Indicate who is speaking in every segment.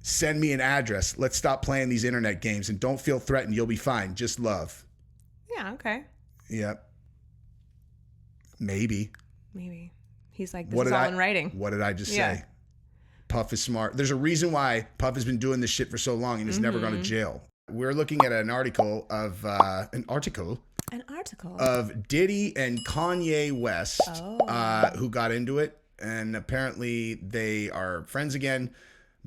Speaker 1: Send me an address. Let's stop playing these internet games and don't feel threatened. You'll be fine. Just love.
Speaker 2: Yeah, okay.
Speaker 1: Yep. Maybe.
Speaker 2: He's like, this is all in writing.
Speaker 1: What did I just say? Puff is smart. There's a reason why Puff has been doing this shit for so long and has never gone to jail. We're looking at an article of Diddy and Kanye West, who got into it, and apparently they are friends again.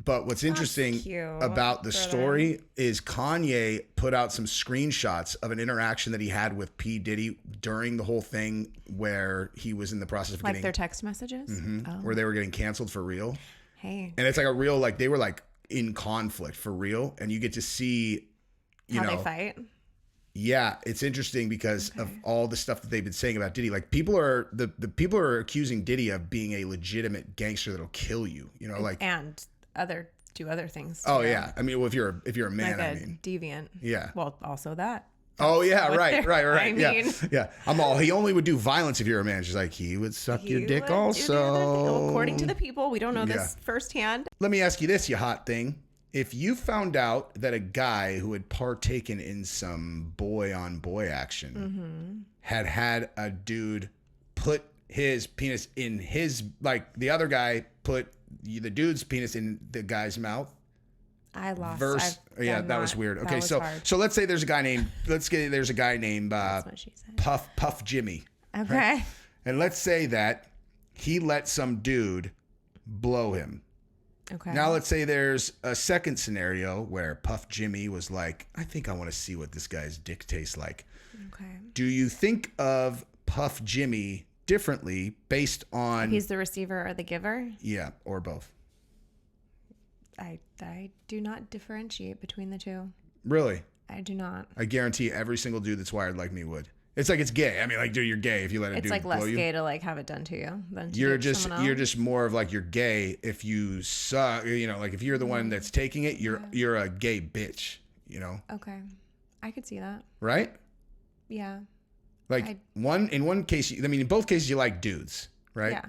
Speaker 1: But what's interesting about the story is Kanye put out some screenshots of an interaction that he had with P. Diddy during the whole thing where he was in the process of getting...
Speaker 2: their text messages?
Speaker 1: Where they were getting canceled for real.
Speaker 2: Hey.
Speaker 1: And it's like a real, like, they were like in conflict for real. And you get to see,
Speaker 2: how they fight.
Speaker 1: Yeah, it's interesting because of all the stuff that they've been saying about Diddy. Like people are the people are accusing Diddy of being a legitimate gangster that'll kill you. You know, like
Speaker 2: and do other things.
Speaker 1: Oh yeah, I mean, well, if you're a man,
Speaker 2: like a deviant.
Speaker 1: Yeah.
Speaker 2: Well, also that.
Speaker 1: Oh yeah, right.
Speaker 2: I mean.
Speaker 1: Yeah. He only would do violence if you're a man. She's like, he would suck your dick also.
Speaker 2: Well, according to the people, we don't know this firsthand.
Speaker 1: Let me ask you this, you hot thing. If you found out that a guy who had partaken in some boy-on-boy action had a dude put his penis in his, like the other guy put the dude's penis in the guy's mouth.
Speaker 2: I lost.
Speaker 1: That was weird. Okay, so let's say there's a guy named Puff Jimmy.
Speaker 2: Okay.
Speaker 1: Right? And let's say that he let some dude blow him.
Speaker 2: Okay.
Speaker 1: Now let's say there's a second scenario where Puff Jimmy was like, I think I want to see what this guy's dick tastes like.
Speaker 2: Okay.
Speaker 1: Do you think of Puff Jimmy differently based on...
Speaker 2: He's the receiver or the giver?
Speaker 1: Yeah, or both.
Speaker 2: I do not differentiate between the two.
Speaker 1: Really?
Speaker 2: I do not.
Speaker 1: I guarantee every single dude that's wired like me would. It's like it's gay. I mean, like, dude, you're gay if you let a dude blow you.
Speaker 2: It's like less gay to like have it done to you than to
Speaker 1: you're just more of like you're gay if you suck. You know, like if you're the one that's taking it, you're a gay bitch. You know.
Speaker 2: Okay, I could see that.
Speaker 1: Right.
Speaker 2: Yeah.
Speaker 1: Like in one case, I mean, in both cases you like dudes, right?
Speaker 2: Yeah.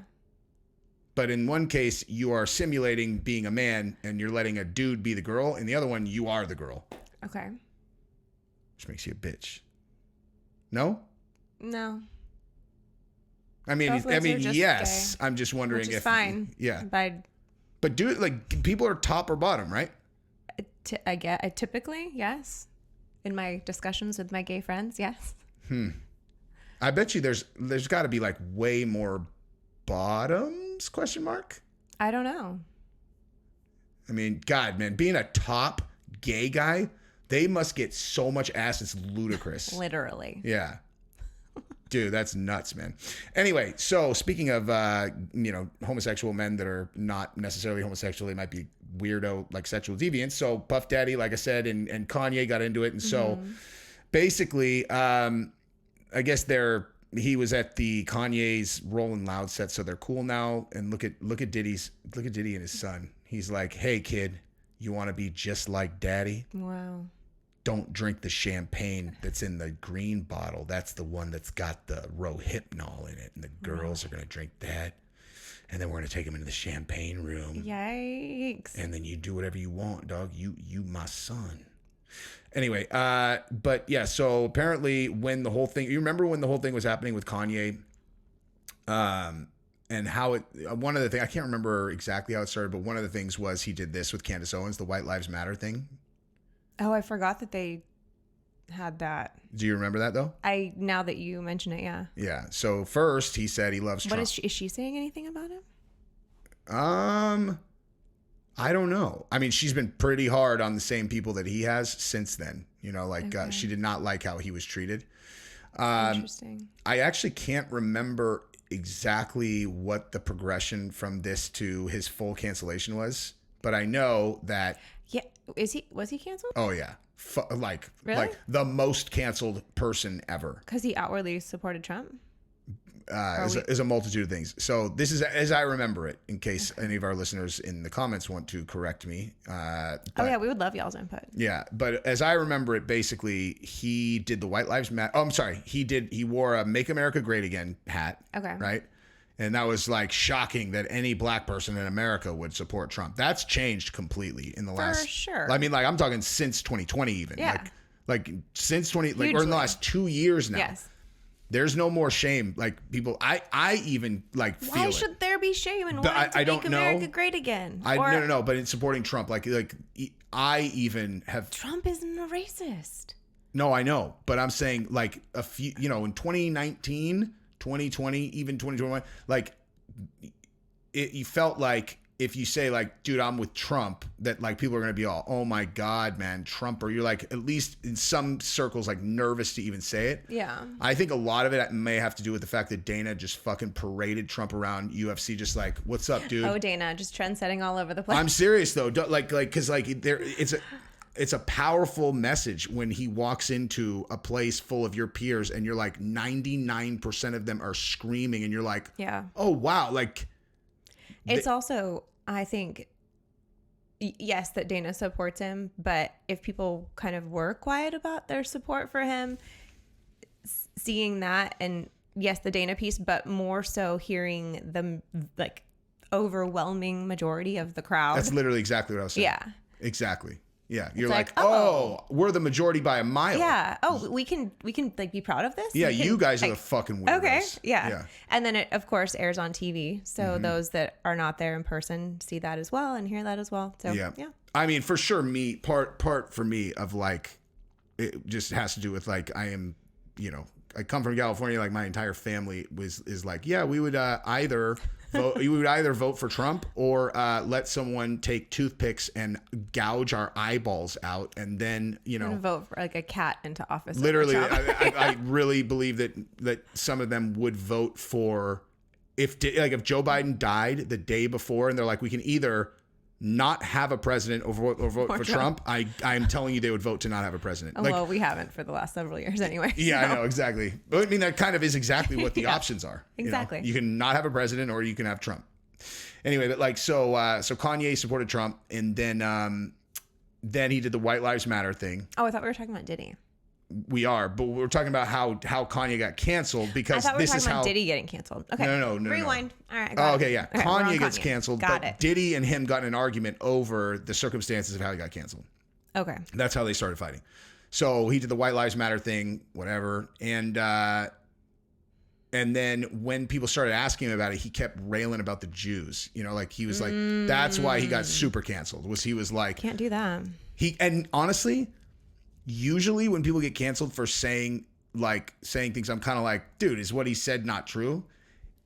Speaker 1: But in one case you are simulating being a man and you're letting a dude be the girl. In the other one, you are the girl.
Speaker 2: Okay.
Speaker 1: Which makes you a bitch. No?
Speaker 2: No.
Speaker 1: I mean, yes. Gay. I'm just wondering
Speaker 2: Which is fine.
Speaker 1: Yeah. But do it like people are top or bottom, right?
Speaker 2: I typically, yes. In my discussions with my gay friends, yes.
Speaker 1: I bet you there's got to be like way more bottoms? Question mark.
Speaker 2: I don't know.
Speaker 1: I mean, God, man, being a top gay guy, they must get so much ass. It's ludicrous.
Speaker 2: Literally.
Speaker 1: Yeah. Dude, that's nuts, man. Anyway, so speaking of, homosexual men that are not necessarily homosexual, they might be weirdo, like sexual deviants. So Puff Daddy, like I said, and Kanye got into it. And so basically, I guess he was at the Kanye's Rolling Loud set. So they're cool now. And look at Diddy and his son. He's like, hey kid, you want to be just like daddy?
Speaker 2: Wow.
Speaker 1: Don't drink the champagne that's in the green bottle. That's the one that's got the Rohypnol in it. And the girls are going to drink that. And then we're going to take them into the champagne room.
Speaker 2: Yikes.
Speaker 1: And then you do whatever you want, dog. You my son. Anyway, but yeah, so apparently you remember when the whole thing was happening with Kanye, and how one of the things, I can't remember exactly how it started, but one of the things was he did this with Candace Owens, the White Lives Matter thing.
Speaker 2: Oh, I forgot that they had that.
Speaker 1: Do you remember that though?
Speaker 2: Now that you mention it, yeah.
Speaker 1: Yeah. So first he said he loves Trump.
Speaker 2: Is she saying anything about him?
Speaker 1: I don't know. I mean, she's been pretty hard on the same people that he has since then. You know, like she did not like how he was treated.
Speaker 2: Interesting. I
Speaker 1: actually can't remember exactly what the progression from this to his full cancellation was, but I know that.
Speaker 2: Yeah, was he canceled?
Speaker 1: Oh yeah,
Speaker 2: really?
Speaker 1: Like the most canceled person ever.
Speaker 2: Because he outwardly supported Trump.
Speaker 1: Is a multitude of things. So this is as I remember it, in case any of our listeners in the comments want to correct me.
Speaker 2: We would love y'all's input.
Speaker 1: Yeah, but as I remember it, basically he did the White Lives Matter. Oh, I'm sorry. He wore a Make America Great Again hat.
Speaker 2: Okay.
Speaker 1: Right. And that was like shocking that any black person in America would support Trump. That's changed completely in the last.
Speaker 2: For sure.
Speaker 1: I mean, like I'm talking since 2020 even.
Speaker 2: Yeah.
Speaker 1: Like since 20, like, or in
Speaker 2: Hugely.
Speaker 1: the last 2 years now.
Speaker 2: Yes.
Speaker 1: There's no more shame. Like people, I even like feel
Speaker 2: Why
Speaker 1: it.
Speaker 2: should there be shame in
Speaker 1: But
Speaker 2: wanting to
Speaker 1: I don't
Speaker 2: make
Speaker 1: know.
Speaker 2: America great again?
Speaker 1: No. But in supporting Trump, like I even have.
Speaker 2: Trump isn't a racist.
Speaker 1: No, I know, but I'm saying like a few, you know, in 2019, 2020, even 2021, like you felt like if you say like, dude, I'm with Trump, that like people are going to be all, oh my God, man, Trump, or you're like, at least in some circles, like nervous to even say it.
Speaker 2: Yeah.
Speaker 1: I think a lot of it may have to do with the fact that Dana just fucking paraded Trump around UFC, just like, what's up, dude?
Speaker 2: Oh, Dana, just trend setting all over the place.
Speaker 1: I'm serious though. Cause like it's a powerful message when he walks into a place full of your peers and you're like 99% of them are screaming and you're like,
Speaker 2: yeah.
Speaker 1: oh wow. Like
Speaker 2: it's also, I think, yes, that Dana supports him, but if people kind of were quiet about their support for him, seeing that, and yes, the Dana piece, but more so hearing the like overwhelming majority of the crowd.
Speaker 1: That's literally exactly what I was saying.
Speaker 2: Yeah.
Speaker 1: Exactly. Yeah. You're
Speaker 2: like,
Speaker 1: like, oh, we're the majority by a mile.
Speaker 2: Yeah. Oh, we can like be proud of this.
Speaker 1: Yeah.
Speaker 2: We can,
Speaker 1: You guys are
Speaker 2: like,
Speaker 1: the fucking winners.
Speaker 2: okay. Yeah. And then it, of course, airs on TV. So those that are not there in person see that as well and hear that as well. So, yeah.
Speaker 1: I mean, for sure, part for me of like, it just has to do with like, I am, you know, I come from California. Like my entire family is like, yeah, we would either vote for Trump or let someone take toothpicks and gouge our eyeballs out, and then
Speaker 2: I'm gonna vote for like a cat into office.
Speaker 1: Literally,
Speaker 2: over Trump.
Speaker 1: I really believe that some of them would vote for if Joe Biden died the day before, and they're like, we can either not have a president or vote for Trump. I'm telling you, they would vote to not have a president.
Speaker 2: Well, we haven't for the last several years anyway.
Speaker 1: Yeah,
Speaker 2: so.
Speaker 1: I know, exactly. But I mean, that kind of is exactly what the options are.
Speaker 2: Exactly.
Speaker 1: You can not have a president or you can have Trump. Anyway, but like, so Kanye supported Trump, and then he did the White Lives Matter thing.
Speaker 2: Oh, I thought we were talking about Diddy.
Speaker 1: We are, but we're talking about how Kanye got canceled because
Speaker 2: I thought we were
Speaker 1: this
Speaker 2: talking
Speaker 1: is
Speaker 2: about
Speaker 1: how
Speaker 2: Diddy getting canceled. Okay.
Speaker 1: No.
Speaker 2: Rewind. All right.
Speaker 1: Oh, okay, yeah.
Speaker 2: Okay,
Speaker 1: Kanye gets canceled,
Speaker 2: Got it.
Speaker 1: Diddy and him got in an argument over the circumstances of how he got canceled.
Speaker 2: Okay.
Speaker 1: That's how they started fighting. So he did the White Lives Matter thing, whatever, and then when people started asking him about it, he kept railing about the Jews. You know, like he was like, that's why he got super canceled. He was like,
Speaker 2: Can't do that.
Speaker 1: And honestly, usually when people get canceled for saying things, I'm kind of like, dude, is what he said not true?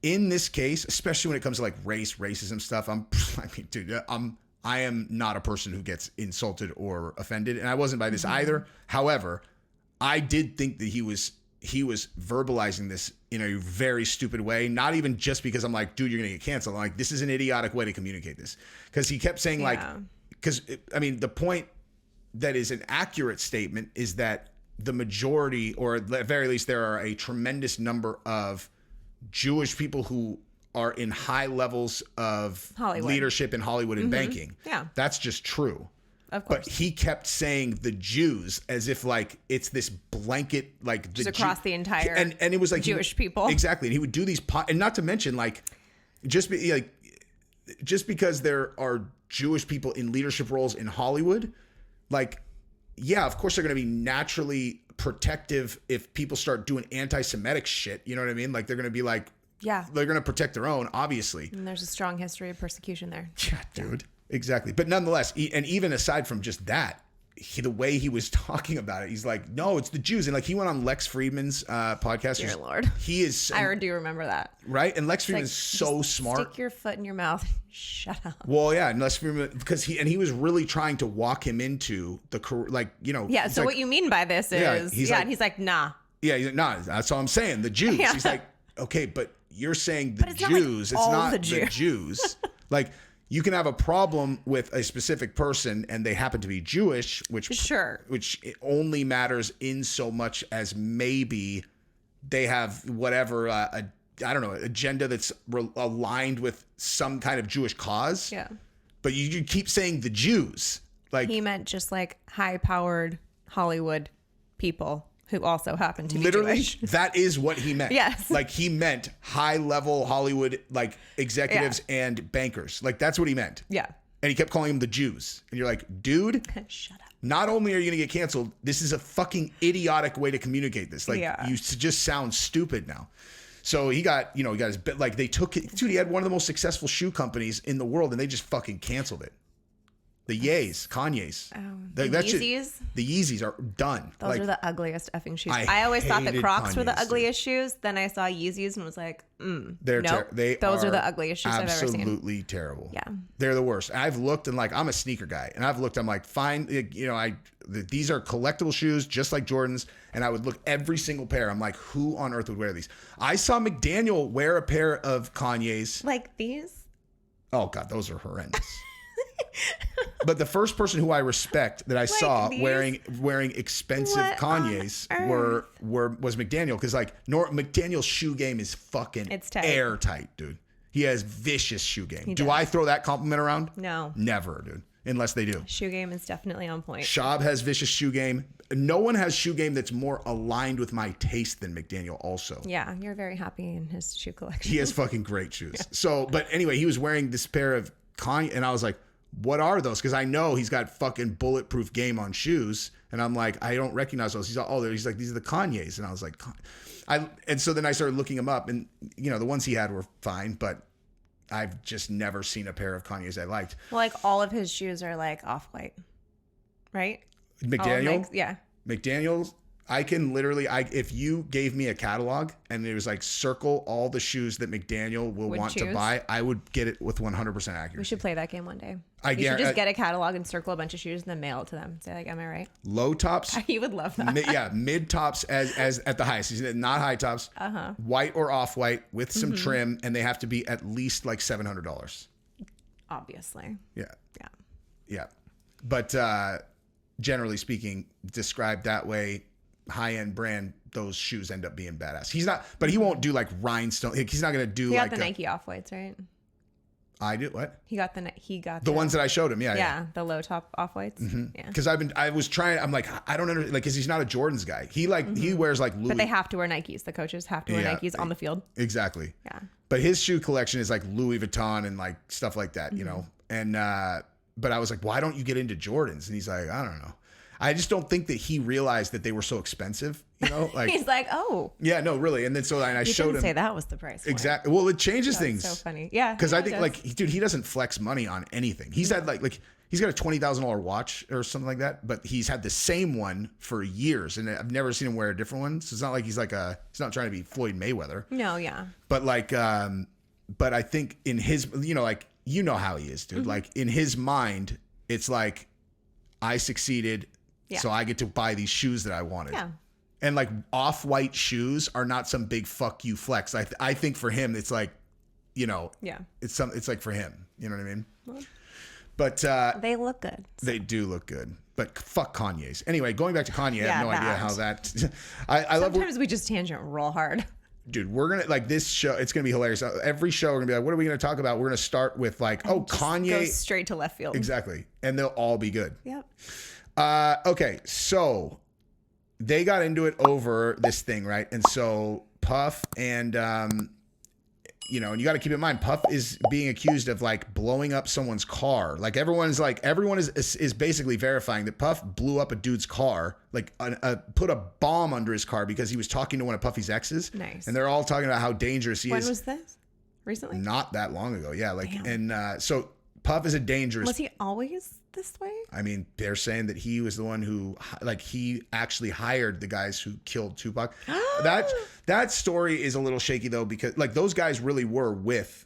Speaker 1: In this case, especially when it comes to like racism stuff, I am not a person who gets insulted or offended, and I wasn't by this either. However, I did think that he was verbalizing this in a very stupid way, not even just because I'm like, dude, you're gonna get canceled. I'm like, this is an idiotic way to communicate this, because he kept saying the point that is an accurate statement is that the majority, or at the very least, there are a tremendous number of Jewish people who are in high levels of leadership in Hollywood and banking.
Speaker 2: Yeah.
Speaker 1: That's just true.
Speaker 2: Of course.
Speaker 1: But he kept saying the Jews as if like it's this blanket, like
Speaker 2: just across the entire
Speaker 1: and it was like
Speaker 2: Jewish people.
Speaker 1: Exactly. And he would do these and not to mention like just because there are Jewish people in leadership roles in Hollywood, like, yeah, of course they're going to be naturally protective if people start doing anti-Semitic shit. You know what I mean? Like they're going to be like,
Speaker 2: yeah,
Speaker 1: they're going to protect their own, obviously.
Speaker 2: And there's a strong history of persecution there.
Speaker 1: Yeah, dude. Exactly. But nonetheless, and even aside from just that, the way he was talking about it, he's like, no, it's the Jews. And like he went on Lex Friedman's podcast.
Speaker 2: Dear Lord.
Speaker 1: He is.
Speaker 2: I do remember that.
Speaker 1: Right? And Lex Friedman is so smart.
Speaker 2: Stick your foot in your mouth. Shut up.
Speaker 1: Well, yeah. And Lex Friedman, because he was really trying to walk him into the, like, you know.
Speaker 2: Yeah. So like, what you mean by this is, and he's like, nah.
Speaker 1: Yeah. He's like, nah, that's all I'm saying. The Jews. Yeah. He's like, okay, but you're saying the Jews. It's not the Jews. Like, you can have a problem with a specific person and they happen to be Jewish, which only matters in so much as maybe they have whatever, agenda that's aligned with some kind of Jewish cause.
Speaker 2: Yeah.
Speaker 1: But you keep saying the Jews. Like
Speaker 2: he meant just like high-powered Hollywood people. who also happened to be
Speaker 1: Literally,
Speaker 2: Jewish.
Speaker 1: that is what he meant.
Speaker 2: Yes.
Speaker 1: Like, he meant high-level Hollywood, like, executives and bankers. Like, that's what he meant.
Speaker 2: Yeah.
Speaker 1: And he kept calling them the Jews. And you're like, dude,
Speaker 2: Shut up.
Speaker 1: not only are you going to get canceled, this is a fucking idiotic way to communicate this. Like, you just sound stupid now. So he got his bit. Like, they took it. Dude, he had one of the most successful shoe companies in the world, and they just fucking canceled it. The Ye's, Kanye's.
Speaker 2: Oh, the
Speaker 1: Yeezys? The Yeezys are done.
Speaker 2: Those are the ugliest effing shoes. I always thought that Crocs were the ugliest shoes. Then I saw Yeezys and was like, those are the ugliest shoes I've ever seen.
Speaker 1: Absolutely terrible.
Speaker 2: Yeah.
Speaker 1: They're the worst. I've looked and, like, I'm a sneaker guy, and I've looked, I'm like, fine, these are collectible shoes just like Jordans, and I would look every single pair. I'm like, who on earth would wear these? I saw McDaniel wear a pair of Kanye's.
Speaker 2: Like these?
Speaker 1: Oh God, those are horrendous. But the first person who I respect that I saw
Speaker 2: these?
Speaker 1: wearing expensive Kanye's was McDaniel, because McDaniel's shoe game is fucking airtight, dude. He has vicious shoe game. Do I throw that compliment around?
Speaker 2: No.
Speaker 1: Never, dude. Unless they do.
Speaker 2: Shoe game is definitely on point.
Speaker 1: Schaub has vicious shoe game. No one has shoe game that's more aligned with my taste than McDaniel also.
Speaker 2: Yeah, you're very happy in his shoe collection.
Speaker 1: He has fucking great shoes. Yeah. So, but anyway, he was wearing this pair of Kanye, and I was like, what are those? Because I know he's got fucking bulletproof game on shoes, and I'm like, I don't recognize those. He's like, these are the Kanye's, and I was like, and so then I started looking them up, and the ones he had were fine, but I've just never seen a pair of Kanye's I liked.
Speaker 2: Well, like, all of his shoes are like off-white, right?
Speaker 1: McDaniel?
Speaker 2: Yeah.
Speaker 1: McDaniel, I can literally, if you gave me a catalog and it was like, circle all the shoes that McDaniel will want to buy, I would get it with 100% accuracy.
Speaker 2: We should play that game one day.
Speaker 1: You
Speaker 2: should just get a catalog and circle a bunch of shoes and then mail it to them. Say, like, am I right?
Speaker 1: Low tops.
Speaker 2: You would love that.
Speaker 1: Mid tops as at the highest. Not high tops. White or off-white with some trim, and they have to be at least like $700.
Speaker 2: Obviously.
Speaker 1: Yeah. But generally speaking, described that way, high-end brand, those shoes end up being badass. He's not, but he won't do like rhinestone. He's not going to do
Speaker 2: like the Nike off-whites, right?
Speaker 1: I do what?
Speaker 2: He got
Speaker 1: the ones that I showed him.
Speaker 2: Yeah. The low top off-whites.
Speaker 1: Yeah. Because I was trying, I'm like, I don't understand, like, because he's not a Jordans guy. He he wears like Louis.
Speaker 2: But they have to wear Nikes. The coaches have to wear Nikes on the field.
Speaker 1: Exactly.
Speaker 2: Yeah.
Speaker 1: But his shoe collection is like Louis Vuitton and like stuff like that, and, but I was like, why don't you get into Jordans? And he's like, I don't know. I just don't think that he realized that they were so expensive, Like
Speaker 2: he's like, oh,
Speaker 1: yeah, no, really. And then I showed him.
Speaker 2: Say that was the price.
Speaker 1: Exactly. Well, it changes things.
Speaker 2: So funny, yeah.
Speaker 1: Because I think dude, he doesn't flex money on anything. He's had like he's got a $20,000 watch or something like that, but he's had the same one for years, and I've never seen him wear a different one. So it's not like he's not trying to be Floyd Mayweather.
Speaker 2: No, yeah.
Speaker 1: But but I think in his, how he is, dude. Like in his mind, it's like, I succeeded. Yeah. So I get to buy these shoes that I wanted. Yeah. And like off-white shoes are not some big fuck you flex. I think for him, it's like,
Speaker 2: yeah,
Speaker 1: it's like for him, you know what I mean? Well, but
Speaker 2: they look good.
Speaker 1: They do look good. But fuck Kanye's. Anyway, going back to Kanye, I have no idea how that. I love.
Speaker 2: Sometimes we just tangent real hard.
Speaker 1: Dude, we're gonna like this show. It's gonna be hilarious. Every show, we're gonna be like, what are we gonna talk about? We're gonna start with like, Kanye.
Speaker 2: Go straight to left field.
Speaker 1: Exactly, and they'll all be good.
Speaker 2: Yep.
Speaker 1: Okay, so they got into it over this thing, right? And so Puff and, and you got to keep in mind, Puff is being accused of like blowing up someone's car. Like everyone is basically verifying that Puff blew up a dude's car, like put a bomb under his car because he was talking to one of Puffy's exes.
Speaker 2: Nice.
Speaker 1: And they're all talking about how dangerous he is.
Speaker 2: When was this? Recently?
Speaker 1: Not that long ago. Yeah. Like, damn. And so Puff is a dangerous.
Speaker 2: Was he always this way?
Speaker 1: I mean, they're saying that he was the one who, like, he actually hired the guys who killed Tupac. That story is a little shaky though, because like those guys really were with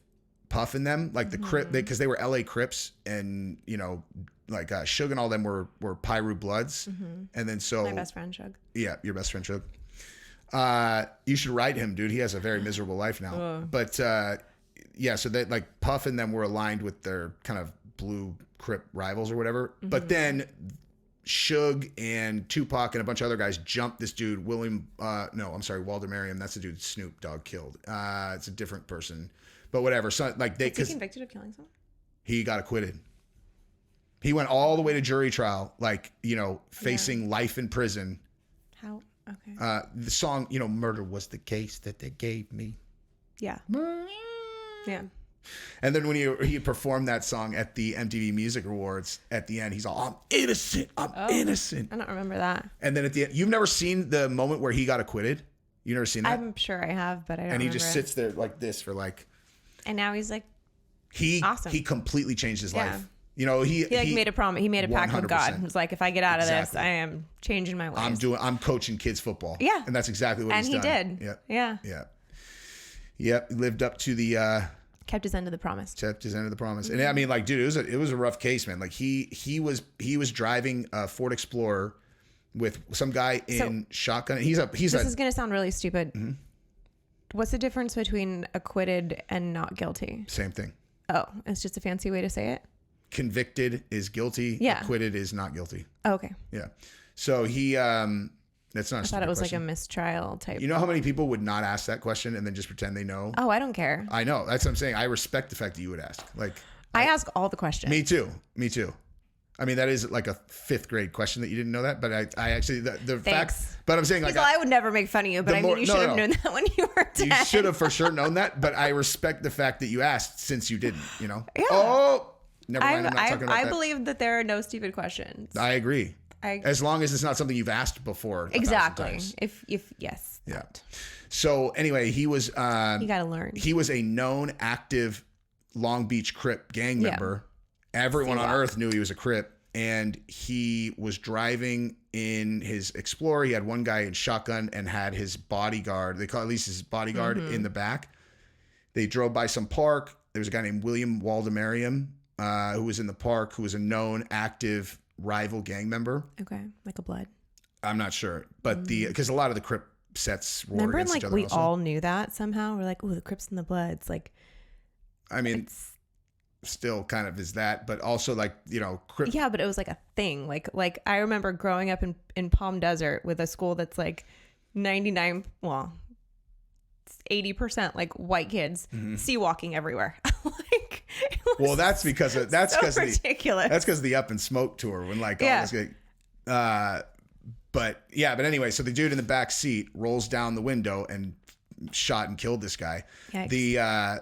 Speaker 1: Puff and them, like the Crip, because they were LA Crips, and like Suge and all them were Pyru Bloods, and then so
Speaker 2: my best friend Suge.
Speaker 1: Yeah, your best friend Suge. You should write him, dude. He has a very miserable life now. But yeah, so that like Puff and them were aligned with their kind of blue Crip rivals or whatever. But then Suge and Tupac and a bunch of other guys jumped this dude, Walter Merriam. That's the dude Snoop Dogg killed. It's a different person, but whatever. So like
Speaker 2: Was he convicted of killing someone?
Speaker 1: He got acquitted. He went all the way to jury trial, like, facing life in prison.
Speaker 2: How? Okay.
Speaker 1: The song, murder was the case that they gave me.
Speaker 2: Yeah. Yeah.
Speaker 1: And then when he performed that song at the MTV Music Awards, at the end, he's all, I'm innocent. I'm innocent.
Speaker 2: I don't remember that.
Speaker 1: And then at the end, you've never seen the moment where he got acquitted? You've never seen that?
Speaker 2: I'm sure I have, but I don't
Speaker 1: And he
Speaker 2: remember.
Speaker 1: just sits there like this for like...
Speaker 2: And now he's like,
Speaker 1: awesome. He he changed his life. He
Speaker 2: made a promise. He made a pact with God.
Speaker 1: 100%.
Speaker 2: He was like, if I get out of this, I am changing my ways.
Speaker 1: I'm coaching kids football.
Speaker 2: Yeah.
Speaker 1: And that's exactly what he's done.
Speaker 2: And he did.
Speaker 1: Yep.
Speaker 2: Yeah.
Speaker 1: Yep. He lived up to the...
Speaker 2: kept his end of the promise.
Speaker 1: And I mean, like, dude, it was a rough case, man. Like he was driving a Ford Explorer with some guy in shotgun. This
Speaker 2: is going to sound really stupid. Mm-hmm. What's the difference between acquitted and not guilty?
Speaker 1: Same thing.
Speaker 2: Oh, it's just a fancy way to say it?
Speaker 1: Convicted is guilty.
Speaker 2: Yeah.
Speaker 1: Acquitted is not guilty.
Speaker 2: Oh, okay.
Speaker 1: Yeah. So he, that's not
Speaker 2: I thought it was question. Like a mistrial type.
Speaker 1: You know how many people would not ask that question and then just pretend they know?
Speaker 2: Oh, I don't care.
Speaker 1: I know. That's what I'm saying. I respect the fact that you would ask. Like,
Speaker 2: I ask all the questions.
Speaker 1: Me too. I mean, that is like a 5th grade question that you didn't know that, but I actually, the fact, but I'm saying like,
Speaker 2: I would never make fun of you, but I mean, you should have known that when you were 10.
Speaker 1: You should have for sure known that, but I respect the fact that you asked since you didn't,
Speaker 2: Yeah.
Speaker 1: Oh, never mind. I'm not talking about
Speaker 2: I
Speaker 1: that.
Speaker 2: believe that there are no stupid questions.
Speaker 1: I agree. As long as it's not something you've asked before.
Speaker 2: Exactly. If yes.
Speaker 1: Yeah.
Speaker 2: That.
Speaker 1: So anyway, he was,
Speaker 2: you got to learn.
Speaker 1: He was a known active Long Beach Crip gang member. Everyone on earth knew he was a Crip. And he was driving in his Explorer. He had one guy in shotgun and had his bodyguard. They call at least his bodyguard in the back. They drove by some park. There was a guy named William Waldemariam who was in the park, who was a known active rival gang member.
Speaker 2: Okay, like a blood.
Speaker 1: I'm not sure, but because a lot of the Crip sets were
Speaker 2: remember
Speaker 1: against
Speaker 2: like
Speaker 1: each other
Speaker 2: we
Speaker 1: also.
Speaker 2: all knew that somehow. We're like, oh, the Crips and the Bloods. Like,
Speaker 1: I mean. Still kind of is that, but also like,
Speaker 2: yeah, but it was like a thing. Like I remember growing up in Palm Desert with a school that's like 80% like white kids sea walking everywhere. Like,
Speaker 1: well, that's because of
Speaker 2: ridiculous.
Speaker 1: That's because of the Up in Smoke tour when like all this but anyway, so the dude in the back seat rolls down the window and shot and killed this guy. Yikes.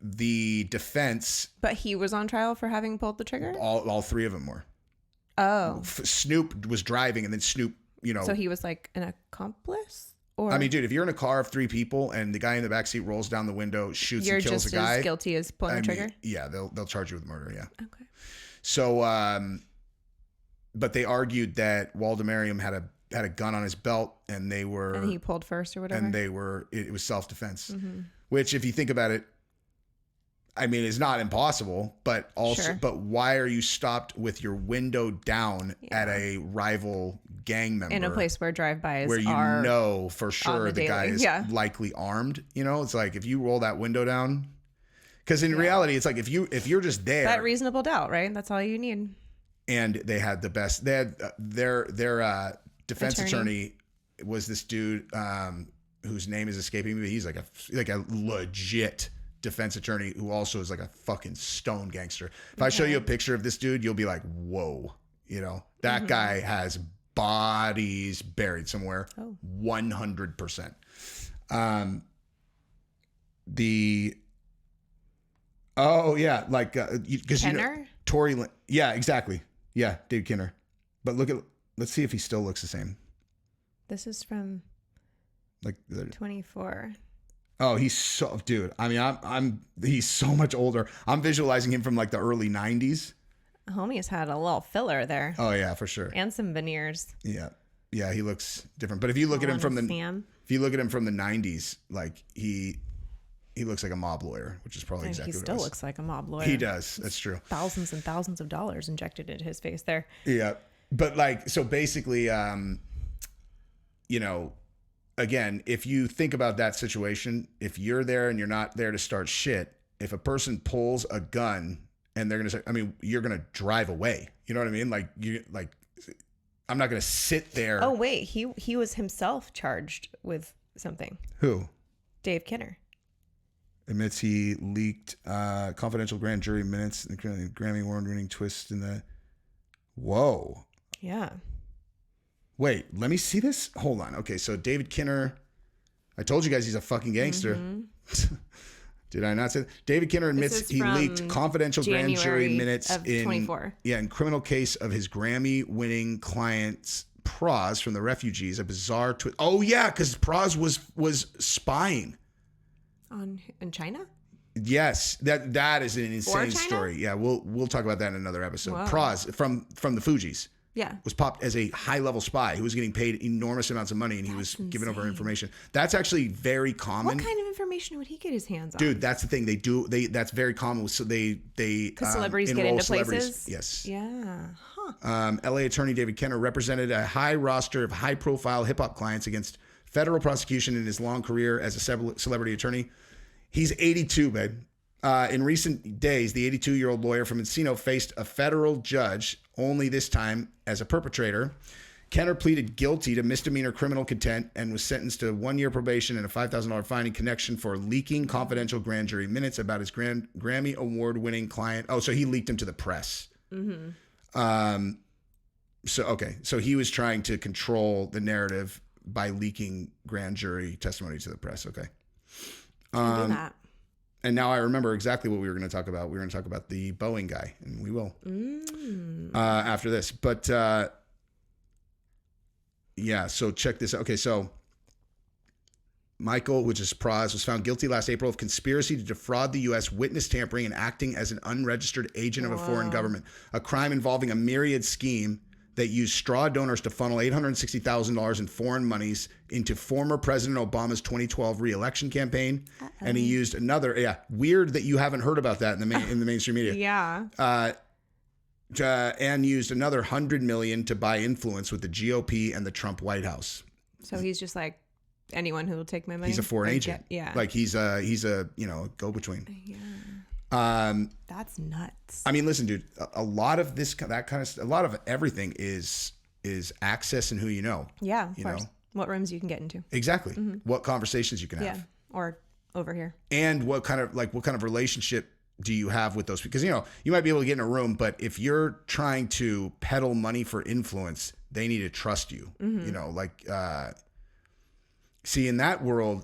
Speaker 1: The defense,
Speaker 2: but he was on trial for having pulled the trigger.
Speaker 1: All 3 of them were.
Speaker 2: Oh,
Speaker 1: Snoop was driving, and then Snoop,
Speaker 2: So he was like an accomplice, or
Speaker 1: I mean, dude, if you're in a car of 3 people and the guy in the back seat rolls down the window, shoots and kills a guy,
Speaker 2: you're just as guilty as pulling the trigger.
Speaker 1: Yeah, they'll charge you with murder. Yeah.
Speaker 2: Okay.
Speaker 1: So, but they argued that Waldemariam had a gun on his belt, and
Speaker 2: he pulled first or whatever,
Speaker 1: and it was self-defense, which, if you think about it. I mean, it's not impossible, but but why are you stopped with your window down at a rival gang member
Speaker 2: in a place where drive-bys
Speaker 1: where know for sure the guy is likely armed? It's like if you roll that window down, because in reality, it's like if you're just there,
Speaker 2: that reasonable doubt, right? That's all you need.
Speaker 1: And they had the best. They had their defense attorney was this dude whose name is escaping me. He's like a legit defense attorney who also is like a fucking stone gangster. If I show you a picture of this dude, you'll be like, whoa, that guy has bodies buried somewhere. 100%. Like, because Tory, yeah, exactly. Yeah. David Kinner. But let's see if he still looks the same.
Speaker 2: This is from
Speaker 1: like
Speaker 2: 24.
Speaker 1: Oh, he's so, dude. I mean, he's so much older. I'm visualizing him from like the early 90s.
Speaker 2: Homie's had a little filler there.
Speaker 1: Oh yeah, for sure.
Speaker 2: And some veneers.
Speaker 1: Yeah, he looks different. But if you look at him from the 90s, like he looks like a mob lawyer, which is probably exactly what it is. He still
Speaker 2: looks like a mob lawyer.
Speaker 1: He does. That's true.
Speaker 2: Thousands and thousands of dollars injected into his face there.
Speaker 1: Yeah, but like, so basically, again, if you think about that situation, if you're there and you're not there to start shit, if a person pulls a gun and they're going to say, I mean, you're going to drive away. You know what I mean? I'm not going to sit there.
Speaker 2: Oh, wait. He was himself charged with something.
Speaker 1: Who?
Speaker 2: Dave Kinner.
Speaker 1: Admits he leaked confidential grand jury minutes and Grammy award winning twist in the. Whoa.
Speaker 2: Yeah.
Speaker 1: Wait, let me see this. Hold on. Okay, so David Kinner. I told you guys he's a fucking gangster. Did I not say that? David Kinner admits he leaked confidential grand jury minutes in criminal case of his Grammy-winning client's Praz from the refugees. A bizarre twist. Oh yeah, because Praz was spying
Speaker 2: in China.
Speaker 1: Yes, that is an insane story. Yeah, we'll talk about that in another episode. Whoa. Praz from the Fugees.
Speaker 2: Yeah.
Speaker 1: Was popped as a high-level spy who was getting paid enormous amounts of money, and he was giving over information. That's actually very common.
Speaker 2: What kind of information would he get his hands on?
Speaker 1: Dude, that's the thing. That's very common. So they
Speaker 2: because celebrities get into places.
Speaker 1: Yes.
Speaker 2: Yeah. Huh.
Speaker 1: LA attorney David Kenner represented a high roster of high-profile hip-hop clients against federal prosecution in his long career as a celebrity attorney. He's 82, man. In recent days, the 82-year-old lawyer from Encino faced a federal judge, only this time as a perpetrator. Kenner pleaded guilty to misdemeanor criminal contempt and was sentenced to 1 year probation and a $5,000 fine in connection for leaking confidential grand jury minutes about his Grammy award-winning client. Oh, so he leaked them to the press. Mm-hmm. So he was trying to control the narrative by leaking grand jury testimony to the press. Okay.
Speaker 2: Do that.
Speaker 1: And now I remember exactly what we were going to talk about. We were going to talk about the Boeing guy, and we will after this. But yeah, so check this out. Okay, so Michael, which is Praz, was found guilty last April of conspiracy to defraud the U.S., witness tampering, and acting as an unregistered agent of a foreign government, a crime involving a myriad scheme that used straw donors to funnel $860,000 in foreign monies into former President Obama's 2012 re-election campaign. And he used another, weird that you haven't heard about that in the mainstream media.
Speaker 2: Yeah.
Speaker 1: And used another $100 million to buy influence with the GOP and the Trump White House.
Speaker 2: So he's just like anyone who will take my money.
Speaker 1: He's a foreign agent.
Speaker 2: Yeah.
Speaker 1: Like he's a go-between.
Speaker 2: Yeah. That's nuts.
Speaker 1: I mean, listen, dude, a lot of a lot of everything is access and who you know.
Speaker 2: Yeah, of course. What rooms you can get into.
Speaker 1: Exactly. Mm-hmm. What conversations you can have.
Speaker 2: Yeah, or over here.
Speaker 1: And what kind of relationship do you have with those people? Because, you might be able to get in a room, but if you're trying to peddle money for influence, they need to trust you. Mm-hmm. See, in that world,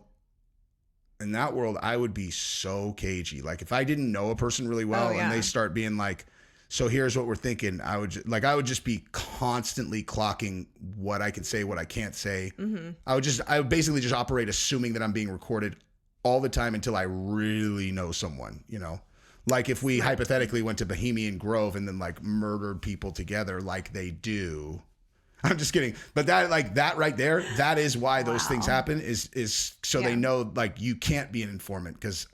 Speaker 1: I would be so cagey. Like if I didn't know a person really well and they start being like, so here's what we're thinking. I would just be constantly clocking what I can say, what I can't say. Mm-hmm. I would basically just operate assuming that I'm being recorded all the time until I really know someone, like if we hypothetically went to Bohemian Grove and then like murdered people together like they do. I'm just kidding. But that right there, that is why those things happen is so they know like you can't be an informant because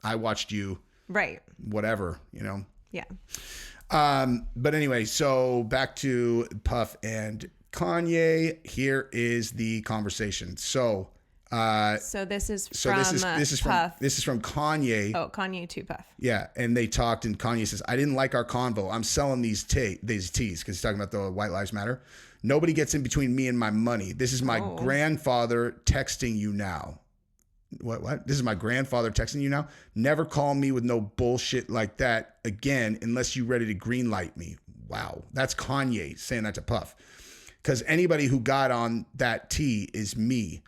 Speaker 1: I watched you.
Speaker 2: Right.
Speaker 1: Whatever,
Speaker 2: Yeah.
Speaker 1: But anyway, so back to Puff and Kanye. Here is the conversation. So
Speaker 2: this is from Puff.
Speaker 1: This is from Kanye.
Speaker 2: Oh, Kanye to Puff.
Speaker 1: Yeah, and they talked, and Kanye says, "I didn't like our convo. I'm selling these teas because he's talking about the White Lives Matter. Nobody gets in between me and my money. This is my grandfather texting you now. What? This is my grandfather texting you now. Never call me with no bullshit like that again unless you're ready to green light me." Wow, that's Kanye saying that to Puff. Because anybody who got on that T is me.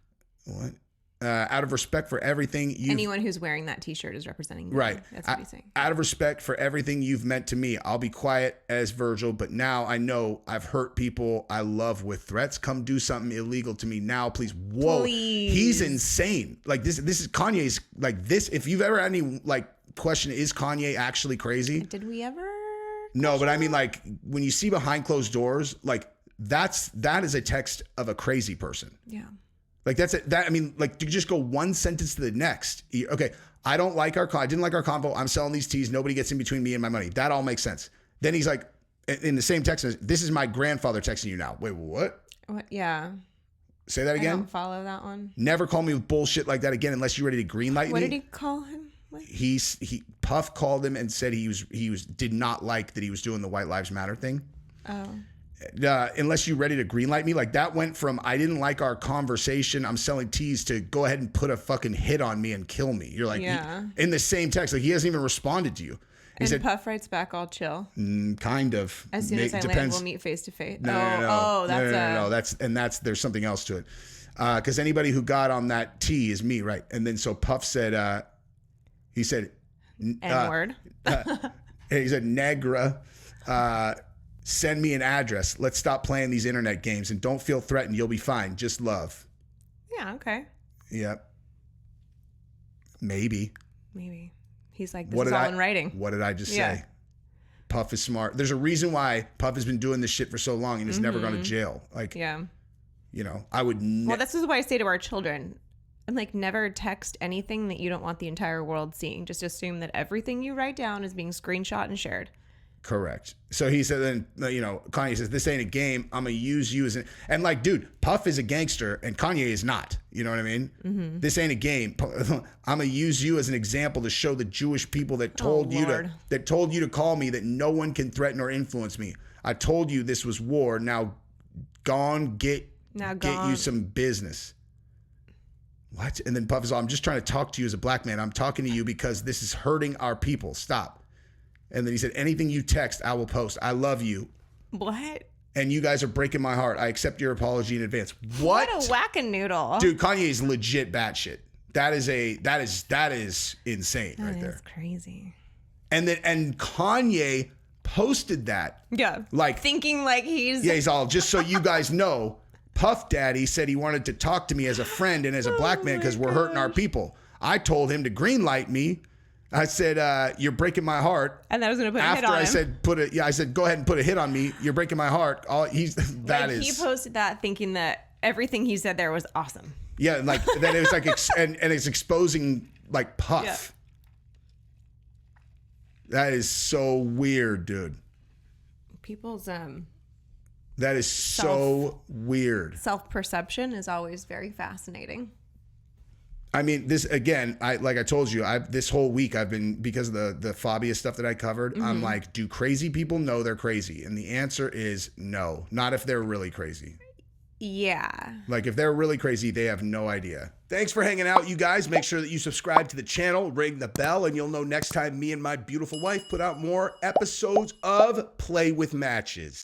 Speaker 1: What? Out of respect for everything
Speaker 2: anyone who's wearing that t-shirt is representing you.
Speaker 1: Right.
Speaker 2: That's what he's saying.
Speaker 1: Out of respect for everything you've meant to me, I'll be quiet as Virgil, but now I know I've hurt people I love with threats. Come do something illegal to me now, please. Whoa. Please. He's insane. Like this is Kanye's like this. If you've ever had any like question, is Kanye actually crazy?
Speaker 2: Did we ever?
Speaker 1: No, but I mean like when you see behind closed doors, like that is a text of a crazy person.
Speaker 2: Yeah.
Speaker 1: Like that's it. I mean, like you just go one sentence to the next. Okay, I didn't like our convo. I'm selling these teas. Nobody gets in between me and my money. That all makes sense. Then he's like, in the same text, this is my grandfather texting you now. Wait, what?
Speaker 2: What? Yeah.
Speaker 1: Say that again.
Speaker 2: I don't follow that one.
Speaker 1: Never call me with bullshit like that again unless you're ready to greenlight me.
Speaker 2: What did he call him? What?
Speaker 1: Puff called him and said he did not like that he was doing the White Lives Matter thing.
Speaker 2: Oh.
Speaker 1: Unless you're ready to greenlight me, like that went from I didn't like our conversation, I'm selling teas, to go ahead and put a fucking hit on me and kill me. You're like, in the same text, like he hasn't even responded to you.
Speaker 2: And
Speaker 1: said,
Speaker 2: Puff writes back all chill.
Speaker 1: Kind of.
Speaker 2: As soon as I land, we'll meet face to face. No,
Speaker 1: There's something else to it. Because anybody who got on that T is me, right? And then so Puff said, he said,
Speaker 2: N-word.
Speaker 1: He said, Negra, send me an address. Let's stop playing these internet games and don't feel threatened. You'll be fine. Just love.
Speaker 2: Yeah, okay.
Speaker 1: Yep. Maybe.
Speaker 2: He's like, this is all in writing.
Speaker 1: What did I just say? Puff is smart. There's a reason why Puff has been doing this shit for so long and has never gone to jail. Like, you know, I would.
Speaker 2: Well, this is what I say to our children. I'm like, never text anything that you don't want the entire world seeing. Just assume that everything you write down is being screenshot and shared.
Speaker 1: Correct. So he said, then, you know, Kanye says, this ain't a game. I'm going to use you as an, and like, dude, Puff is a gangster and Kanye is not. You know what I mean? Mm-hmm. This ain't a game. I'm going to use you as an example to show the Jewish people that told you to call me that no one can threaten or influence me. I told you this was war. Now get you some business. What? And then Puff is all, I'm just trying to talk to you as a black man. I'm talking to you because this is hurting our people. Stop. And then he said, anything you text, I will post. I love you.
Speaker 2: What?
Speaker 1: And you guys are breaking my heart. I accept your apology in advance. What
Speaker 2: a whack-a-noodle.
Speaker 1: Dude, Kanye is legit batshit. That is insane right there.
Speaker 2: That's crazy.
Speaker 1: And Kanye posted that.
Speaker 2: Yeah.
Speaker 1: Like
Speaker 2: thinking like
Speaker 1: he's all, just so you guys know, Puff Daddy said he wanted to talk to me as a friend and as a black man because we're hurting our people. I told him to greenlight me. I said, you're breaking my heart.
Speaker 2: And I was going to put a hit on him.
Speaker 1: I said, go ahead and put a hit on me. You're breaking my heart. He
Speaker 2: posted that thinking that everything he said there was awesome.
Speaker 1: Yeah. Like that it was like, and it's exposing like Puff. Yeah. That is so weird, dude.
Speaker 2: People's,
Speaker 1: that is so weird.
Speaker 2: Self-perception is always very fascinating.
Speaker 1: I mean, this again, like I told you, this whole week I've been, because of the phobia stuff that I covered, mm-hmm. I'm like, do crazy people know they're crazy? And the answer is no, not if they're really crazy.
Speaker 2: Yeah.
Speaker 1: Like if they're really crazy, they have no idea. Thanks for hanging out, you guys. Make sure that you subscribe to the channel, ring the bell, and you'll know next time me and my beautiful wife put out more episodes of Play with Matches.